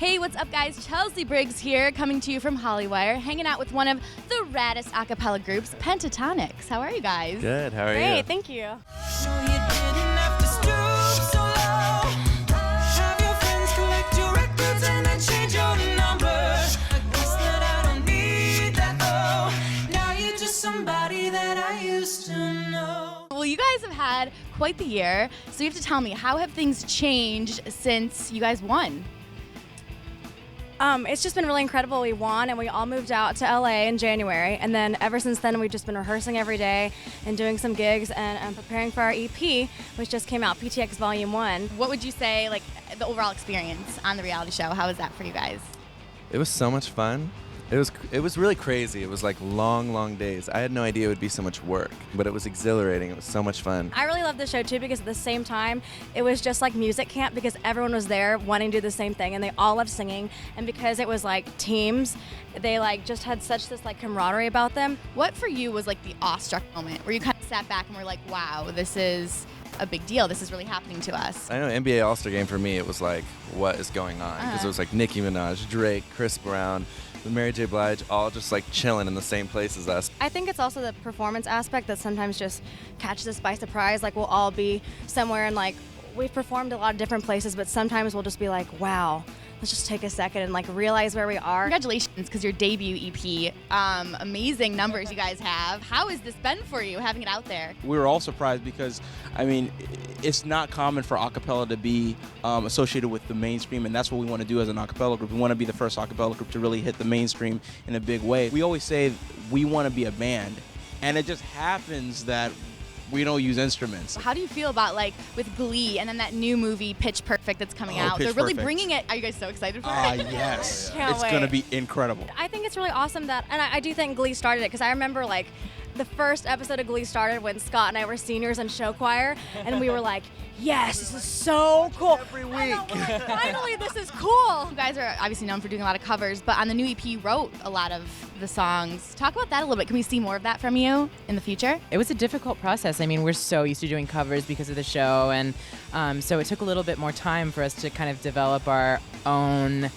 Hey, what's up, guys? Chelsea Briggs here, coming to you from Hollywire, hanging out with one of the raddest a cappella groups, Pentatonix. How are you guys? Good. How are you? Great, thank you. Well, you guys have had quite the year, so you have to tell me, how have things changed since you guys won? It's just been really incredible. We won and we all moved out to LA in January, and then ever since then we've just been rehearsing every day and doing some gigs and preparing for our EP, which just came out, PTX Volume 1. What would you say, like, the overall experience on the reality show? How was that for you guys? It was so much fun. It was really crazy. It was like long days. I had no idea it would be so much work, but it was exhilarating. It was so much fun. I really loved the show too because at the same time it was just like music camp because everyone was there wanting to do the same thing and they all loved singing, and because it was like teams, they like just had such this like camaraderie about them. What for you was like the awestruck moment where you kind of sat back and were like, wow, this is a big deal. This is really happening to us. I know NBA All-Star Game for me, it was like, what is going on? Because it was like Nicki Minaj, Drake, Chris Brown, Mary J. Blige, all just like chilling in the same place as us. I think it's also the performance aspect that sometimes just catches us by surprise. Like we'll all be somewhere and like we've performed a lot of different places, but sometimes we'll just be like, wow, let's just take a second and like realize where we are. Congratulations, because your debut EP, amazing numbers you guys have. How has this been for you, having it out there? We were all surprised because, I mean, it's not common for a cappella to be associated with the mainstream, and that's what we want to do as an a cappella group. We want to be the first a cappella group to really hit the mainstream in a big way. We always say we want to be a band, and it just happens that we don't use instruments. How do you feel about, like, with Glee and then that new movie Pitch Perfect that's coming out? Pitch They're really Perfect. bringing it. Are you guys so excited for it? Yes. Can't It's wait. going to be incredible. I think it's really awesome that, and I do think Glee started it because I remember like the first episode of Glee started when Scott and I were seniors in show choir, and we were like, yes, this is so cool. Every week. I know, we're like, finally, this is cool. You guys are obviously known for doing a lot of covers, but on the new EP you wrote a lot of the songs. Talk about that a little bit. Can we see more of that from you in the future? It was a difficult process. I mean, we're so used to doing covers because of the show, and so it took a little bit more time for us to kind of develop our own,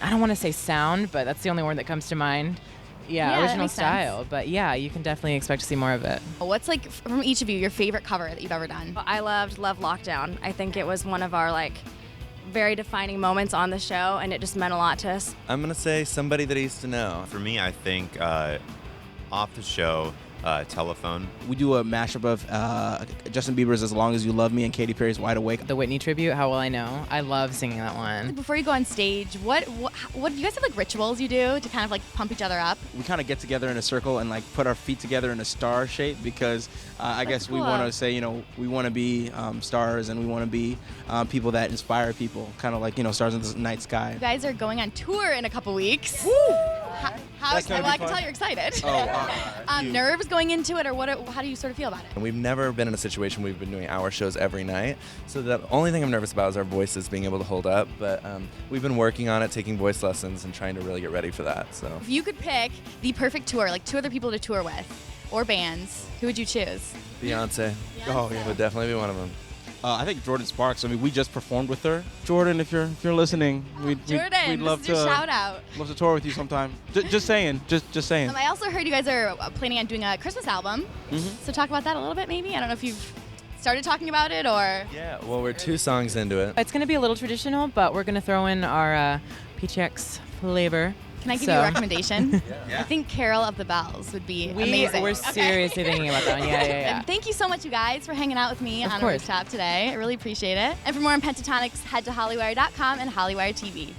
I don't want to say sound, but that's the only word that comes to mind. Yeah, that Original makes sense. style. But yeah, you can definitely expect to see more of it. What's, like, from each of you, your favorite cover that you've ever done? I loved Love Lockdown. I think it was one of our like very defining moments on the show, and it just meant a lot to us. I'm going to say Somebody That I Used to Know. For me, I think off the show, Telephone. We do a mashup of Justin Bieber's As Long As You Love Me and Katy Perry's Wide Awake. The Whitney tribute, How Will I Know? I love singing that one. Before you go on stage, what do you guys have, like, rituals you do to kind of, like, pump each other up? We kind of get together in a circle and like put our feet together in a star shape because I guess we cool. want to say, you know, we want to be stars, and we want to be people that inspire people, kind of like, you know, stars in the night sky. You guys are going on tour in a couple weeks. Woo! How's, That's gonna well, be I can fun. tell you're excited. Oh, Nerves going into it, or how do you sort of feel about it? And we've never been in a situation where we've been doing hour shows every night. So the only thing I'm nervous about is our voices being able to hold up. But we've been working on it, taking voice lessons, and trying to really get ready for that. So If you could pick the perfect tour, like 2 other people to tour with, or bands, who would you choose? Beyonce. Oh, yeah. Would definitely be one of them. I think Jordan Sparks. I mean, we just performed with her. Jordan, if you're listening, we'd Jordan, love this is your shout out. love to tour with you sometime. Just saying, just saying. I also heard you guys are planning on doing a Christmas album. So talk about that a little bit, maybe. I don't know if you've started talking about it, or Yeah, well, we're 2 songs into it. It's going to be a little traditional, but we're going to throw in our PTX flavor. can I give you a recommendation? I think Carol of the Bells would be amazing. We're Okay. seriously thinking about that one. Yeah. And thank you so much, you guys, for hanging out with me Of on a course. rooftop today. I really appreciate it. And for more on Pentatonix, head to Hollywire.com and Hollywire TV.